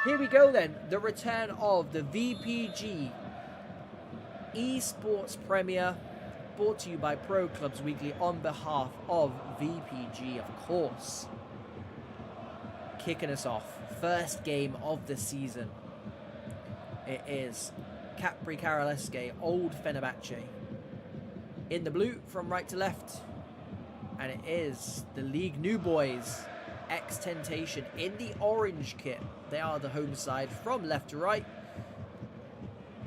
Here we go then. The return of the VPG eSports Premier, brought to you by Pro Clubs Weekly on behalf of VPG, of course. Kicking us off. First game of the season. It is Capricarolesque, Old Fenerbahce. In the blue from right to left. And it is the League New Boys, xTentation, in the orange kit. They are the home side from left to right.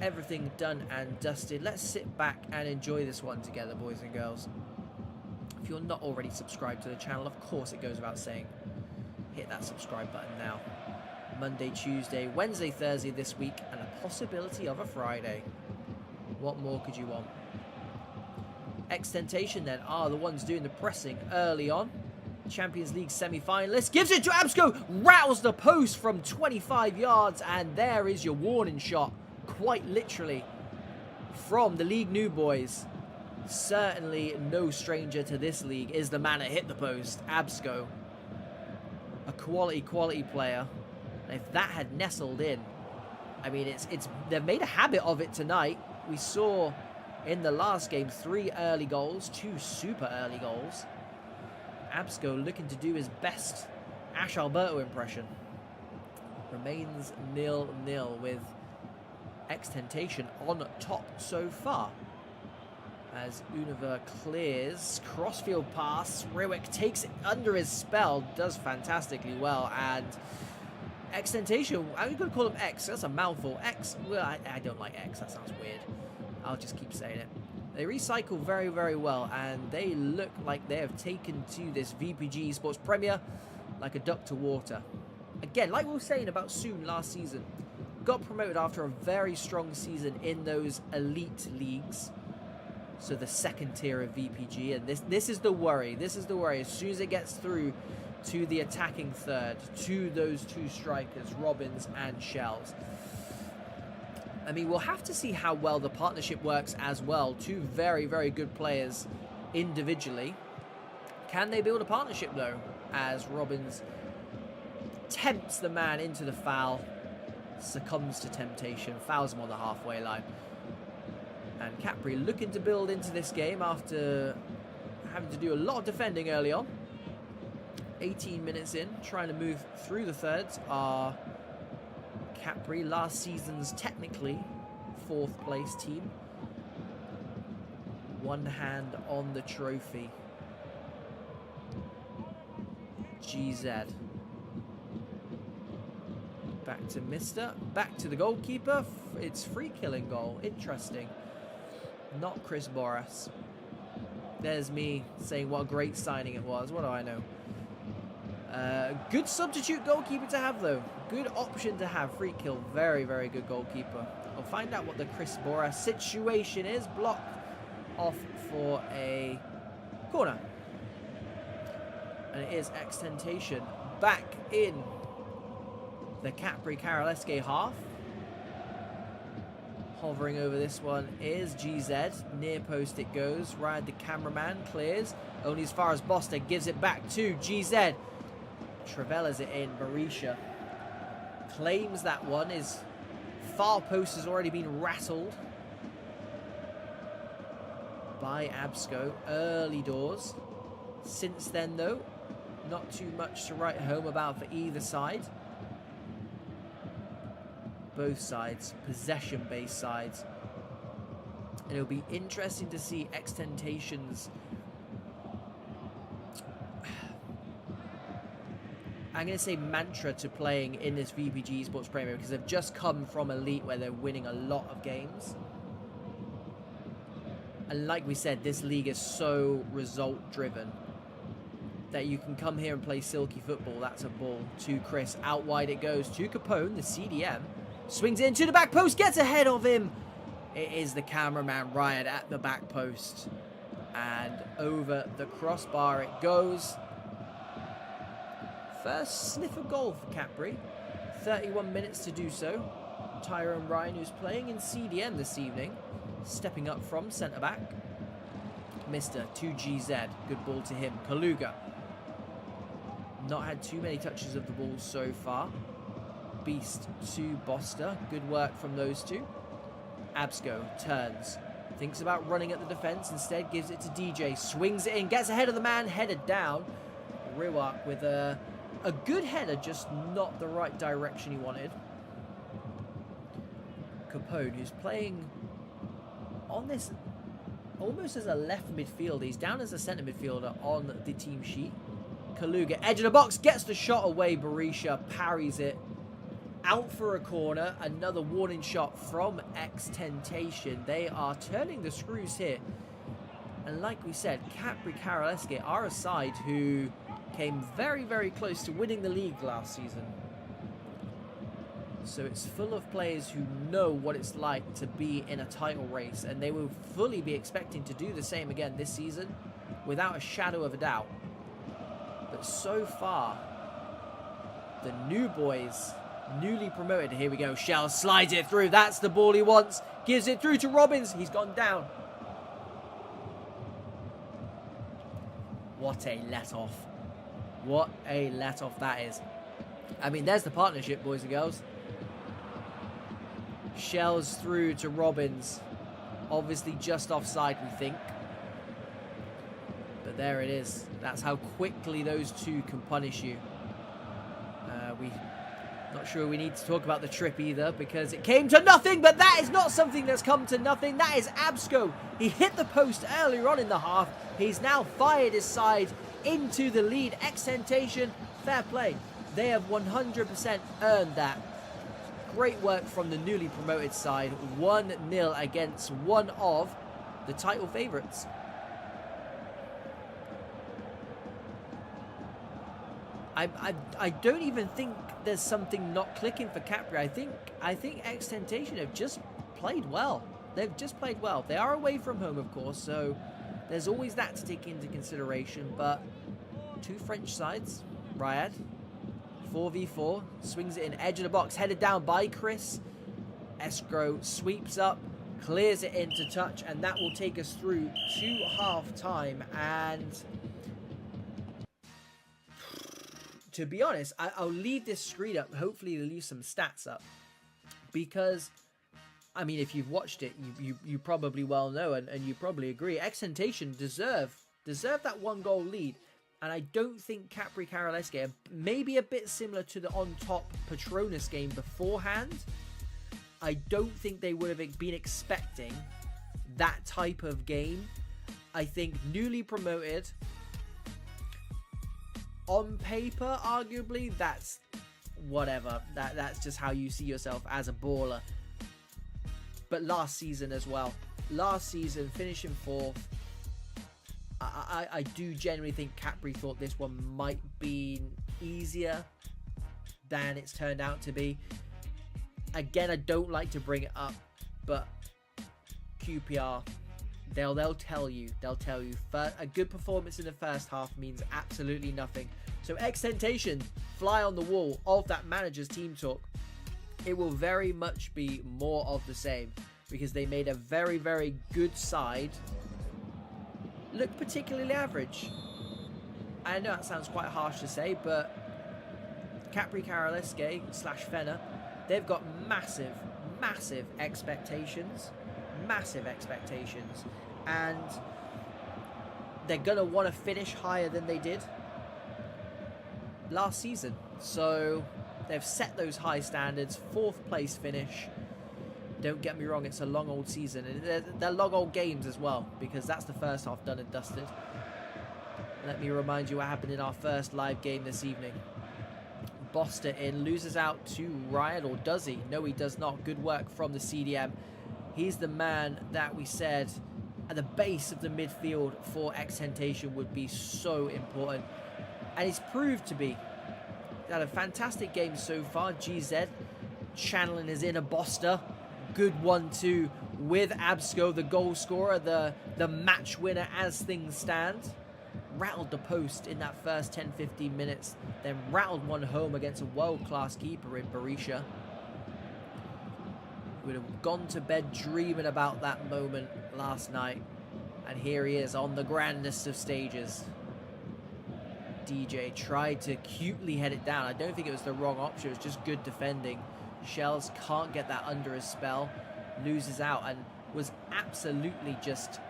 Everything done and dusted. Let's sit back and enjoy this one together, boys and girls. If you're not already subscribed to the channel, of course it goes without saying, hit that subscribe button now. Monday, Tuesday, Wednesday, Thursday this week, and a possibility of a Friday. What more could you want? xTentation then are the ones doing the pressing early on. Champions League semi-finalist. Gives it to Absco. Rattles the post from 25 yards. And there is your warning shot. Quite literally. From the League New Boys. Certainly no stranger to this league is the man that hit the post. Absco. A quality player. And if that had nestled in. I mean, they've made a habit of it tonight. We saw in the last game 3 early goals. 2 super early goals. Absco looking to do his best Ash Alberto impression. Remains 0-0 with xTentation on top so far. As Univer clears, crossfield pass, Rewick takes it under his spell, does fantastically well, and xTentation, I'm going to call him X, that's a mouthful. X, well, I don't like X, that sounds weird. I'll just keep saying it. They recycle very, very well, and they look like they have taken to this VPG eSports Premier like a duck to water. Again, like we were saying about Soon last season, got promoted after a very strong season in those elite leagues. So the second tier of VPG, and this is the worry. This is the worry. As soon as it gets through to the attacking third, to those 2 strikers, Robbins and Shells. I mean, we'll have to see how well the partnership works as well. 2 very, very good players individually. Can they build a partnership, though? As Robbins tempts the man into the foul, succumbs to temptation, fouls him on the halfway line. And Capri looking to build into this game after having to do a lot of defending early on. 18 minutes in, trying to move through the thirds are Capri, last season's technically 4th place team. One hand on the trophy. GZ. Back to Mister. Back to the goalkeeper. It's free killing goal. Interesting. Not Chris Boras. There's me saying what a great signing it was. What do I know? Good substitute goalkeeper to have, though. Good option to have. Free kill. Very, very good goalkeeper. We'll find out what the Chris Boras situation is. Blocked off for a corner. And it is xTentation back in the Capricarolesque half. Hovering over this one is GZ. Near post it goes. Ryan, the cameraman, clears. Only as far as Boster. Gives it back to GZ. Travella's it in. Marisha claims that one. His far post has already been rattled by Absco. Early doors. Since then, though, not too much to write home about for either side. Both sides, possession-based sides. And it'll be interesting to see xTentation's, I'm going to say, mantra to playing in this VPG eSports Premier, because they've just come from Elite where they're winning a lot of games. And like we said, this league is so result-driven that you can come here and play silky football. That's a ball to Chris. Out wide it goes to Capone, the CDM. Swings into the back post, gets ahead of him. It is the cameraman, Ryan, at the back post. And over the crossbar it goes. First sniff of goal for Capri. 31 minutes to do so. Tyrone Ryan, who's playing in CDM this evening, stepping up from centre-back. Mister to GZ. Good ball to him. Kaluga. Not had too many touches of the ball so far. beast to Boster. Good work from those two. Absco turns. Thinks about running at the defense. Instead, gives it to DJ. Swings it in. Gets ahead of the man. Headed down. Riwak with a good header, just not the right direction he wanted. Capone, who's playing on this almost as a left midfielder. He's down as a centre midfielder on the team sheet. Kaluga, edge of the box, gets the shot away. Berisha parries it. Out for a corner. Another warning shot from xTentation. They are turning the screws here. And like we said, Capricarolesque are a side who came very, very close to winning the league last season. So it's full of players who know what it's like to be in a title race, and they will fully be expecting to do the same again this season, without a shadow of a doubt. But so far, the new boys, newly promoted, here we go, Shell slides it through, that's the ball he wants, gives it through to Robbins, he's gone down. What a let-off. What a let-off that is. I mean, there's the partnership, boys and girls. Shells through to Robbins. Obviously just offside, we think. But there it is. That's how quickly those two can punish you. Not sure we need to talk about the trip either, because it came to nothing, but that is not something that's come to nothing. That is Absco. He hit the post earlier on in the half. He's now fired his side into the lead. xTentation, fair play. They have 100% earned that. Great work from the newly promoted side. 1-0 against one of the title favourites. I don't even think there's something not clicking for Capri. I think xTentation have just played well. They've just played well. They are away from home, of course, so there's always that to take into consideration. But two French sides, Riyadh, 4v4, swings it in, edge of the box, headed down by Chris. Escrow sweeps up, clears it into touch, and that will take us through to half-time. And to be honest, I'll leave this screen up, hopefully leave some stats up, because, I mean, if you've watched it, you probably well know, and you probably agree, xTentation deserve that 1-goal lead, and I don't think Capricarolesque, maybe a bit similar to the on-top Patronus game beforehand, I don't think they would have been expecting that type of game. I think newly promoted, on paper, arguably, that's whatever. That's just how you see yourself as a baller. But last season as well. Last season, finishing 4th. I do genuinely think Capri thought this one might be easier than it's turned out to be. Again, I don't like to bring it up, but QPR, they'll tell you. A good performance in the first half means absolutely nothing. So xTentation, fly on the wall of that manager's team talk. It will very much be more of the same, because they made a very, very good side look particularly average. I know that sounds quite harsh to say, but Capricarolesque / Fenner, they've got massive expectations. Massive expectations. And they're going to want to finish higher than they did last season. So they've set those high standards. 4th place finish. Don't get me wrong, it's a long old season. And they're long old games as well, because that's the first half done and dusted. Let me remind you what happened in our first live game this evening. Boster in, loses out to Ryan, or does he? No, he does not. Good work from the CDM. He's the man that we said at the base of the midfield for xTentation would be so important. And he's proved to be. He's had a fantastic game so far. GZ channeling his inner Boster. Good 1-2 with Absco, the goal scorer, the match winner as things stand. Rattled the post in that first 10-15 minutes, then rattled one home against a world-class keeper in Berisha. Would have gone to bed dreaming about that moment last night, and here he is on the grandest of stages. DJ tried to cutely head it down. I don't think it was the wrong option. It was just good defending. Shells can't get that under his spell. Loses out and was absolutely just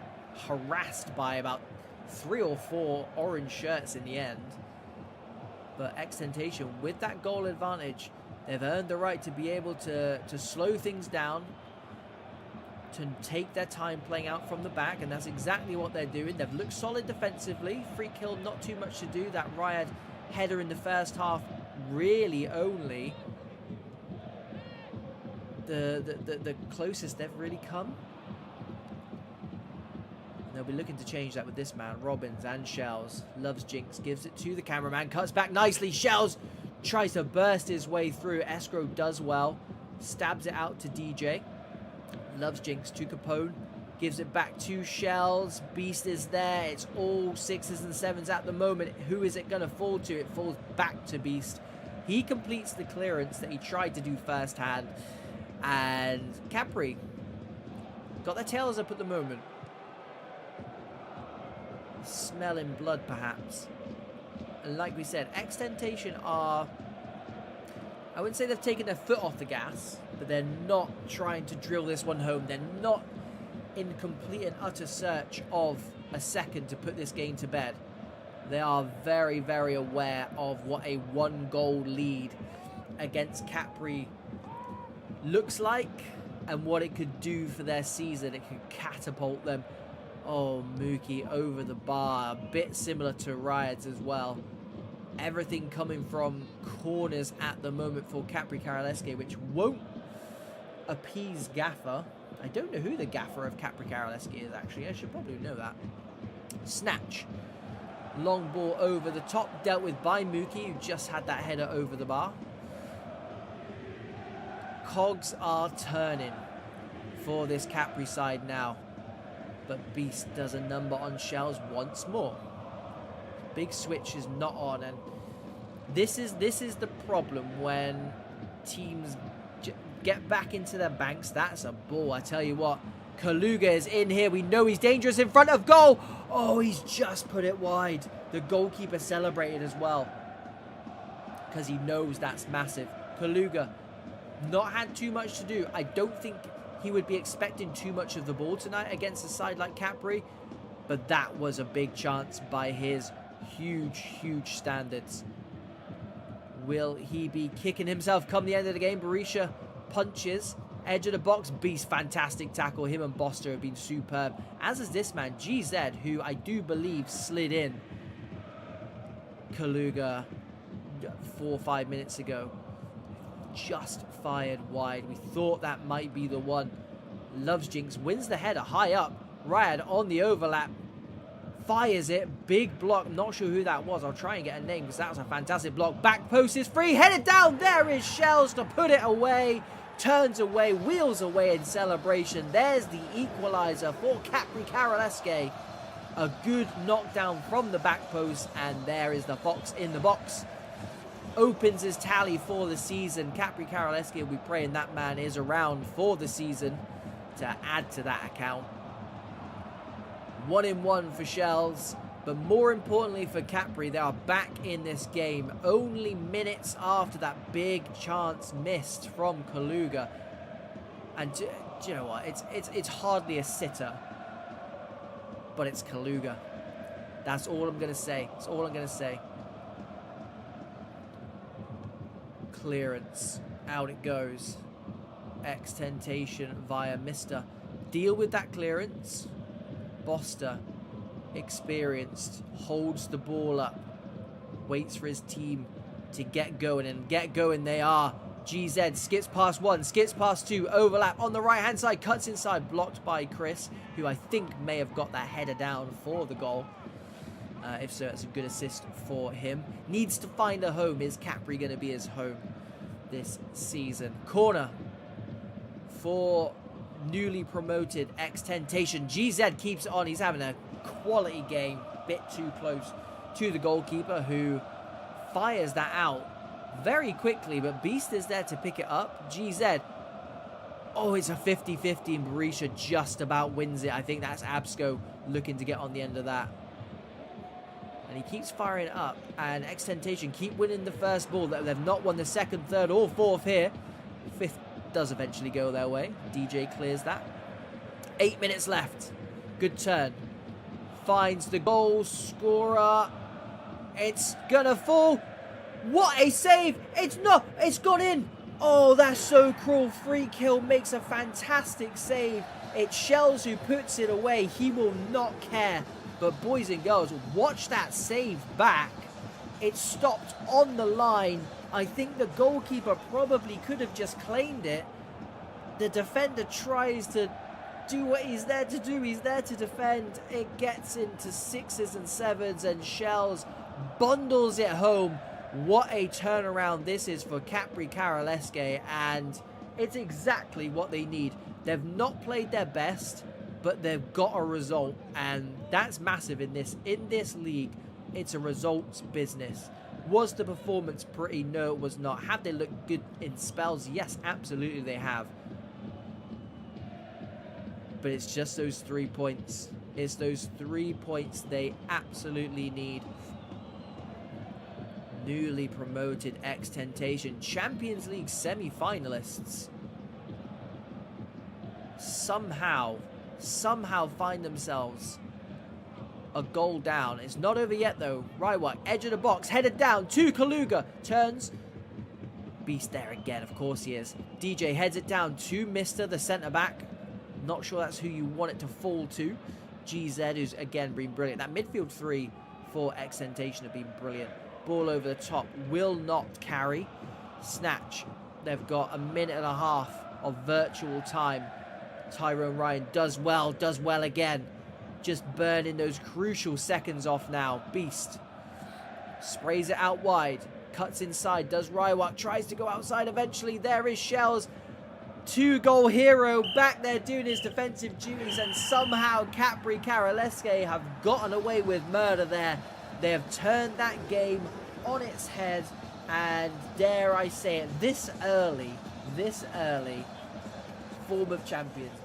harassed by about 3 or 4 orange shirts in the end. But xTentation, with that goal advantage, they've earned the right to be able to slow things down, to take their time playing out from the back, and that's exactly what they're doing. They've looked solid defensively. Free kill, not too much to do. That Riot header in the first half, really only the closest they've really come. And they'll be looking to change that with this man, Robbins and Shells. Loves Jinx, gives it to the cameraman, cuts back nicely. Shells tries to burst his way through. Escrow does well, stabs it out to DJ. Loves Jinx to Capone, gives it back to Shells. Beast is there. It's all 6s and 7s at the moment. Who is it going to fall to? It falls back to Beast. He completes the clearance that he tried to do first hand. And Capri got their tails up at the moment. Smelling blood, perhaps. And like we said, xTentation are... I wouldn't say they've taken their foot off the gas, but they're not trying to drill this one home. They're not in complete and utter search of a second to put this game to bed. They are very, very aware of what a 1-goal lead against Capri looks like and what it could do for their season. It could catapult them. Oh, Mookie over the bar. A bit similar to Riot's as well. Everything coming from corners at the moment for Capricarolesque, which won't appease Gaffer. I don't know who the Gaffer of Capricarolesque is, actually. I should probably know that. Snatch. Long ball over the top, dealt with by Mookie, who just had that header over the bar. Cogs are turning for this Capri side now. But Beast does a number on Shells once more. Big switch is not on, and this is the problem when teams get back into their banks. That's a ball, I tell you what. Kaluga is in here. We know he's dangerous in front of goal. Oh, he's just put it wide. The goalkeeper celebrated as well because he knows that's massive. Kaluga not had too much to do. I don't think he would be expecting too much of the ball tonight against a side like Capri, but that was a big chance by his huge standards. Will he be kicking himself come the end of the game? Berisha punches, edge of the box. Beast, fantastic tackle. Him and Boster have been superb, as is this man, GZ, who I do believe slid in Kaluga 4 or 5 minutes ago. Just fired wide. We thought that might be the one. Loves Jinx, wins the header high up. Riot on the overlap, fires it. Big block. Not sure who that was. I'll try and get a name because that was a fantastic block. Back post is free. Headed down. There is Shells to put it away. Turns away. Wheels away in celebration. There's the equalizer for Capricarolesque. A good knockdown from the back post. And there is the Fox in the box. Opens his tally for the season. Capricarolesque will be praying that man is around for the season to add to that account. 1-1 for Shells, but more importantly for Capri, they are back in this game only minutes after that big chance missed from Kaluga. And do you know what? It's hardly a sitter, but it's Kaluga. That's all I'm gonna say. That's all I'm gonna say. Clearance, out it goes. xTentation via Mr. Deal with that clearance. Boster, experienced, holds the ball up, waits for his team to get going, and get going they are. GZ skips past 1, skips past 2, overlap on the right hand side, cuts inside, blocked by Chris, who I think may have got that header down for the goal. If so, it's a good assist for him. Needs to find a home. Is Capri going to be his home this season? Corner for newly promoted xTentation. GZ keeps it on. He's having a quality game. Bit too close to the goalkeeper, who fires that out very quickly, but Beast is there to pick it up. GZ. Oh, it's a 50-50 and Berisha just about wins it. I think that's Absco looking to get on the end of that. And he keeps firing up. And xTentation keep winning the first ball. They've not won the second, third, or fourth here. Fifth does eventually go their way. DJ clears that. 8 minutes left. Good turn. Finds the goal scorer. It's gonna fall. What a save. It's not. It's gone in. Oh, that's so cruel. Free kill makes a fantastic save. It's Shells who puts it away. He will not care. But boys and girls, watch that save back. It stopped on the line. I think the goalkeeper probably could have just claimed it. The defender tries to do what he's there to do. He's there to defend. It gets into 6s and 7s, and Shells bundles it home. What a turnaround this is for Capricarolesque, and it's exactly what they need. They've not played their best, but they've got a result, and that's massive in this league. It's a results business. Was the performance pretty? No, it was not. Have they looked good in spells? Yes, absolutely they have. But it's just those 3 points. It's those 3 points they absolutely need. Newly promoted xTentation, Champions League semi-finalists, somehow find themselves a goal down. It's not over yet though. Rywak, edge of the box, headed down to Kaluga, turns. Beast there again, of course he is. DJ heads it down to Mr. the centre-back. Not sure that's who you want it to fall to. GZ, who's again been brilliant. That midfield three for xTentation have been brilliant. Ball over the top, will not carry. Snatch. They've got a minute and a half of virtual time. Tyrone Ryan does well again. Just burning those crucial seconds off now. Beast. Sprays it out wide. Cuts inside. Does Rywak. Tries to go outside eventually. There is Shells. 2-goal hero back there doing his defensive duties, and somehow Capricarolesque have gotten away with murder there. They have turned that game on its head, and dare I say it, this early, form of champions.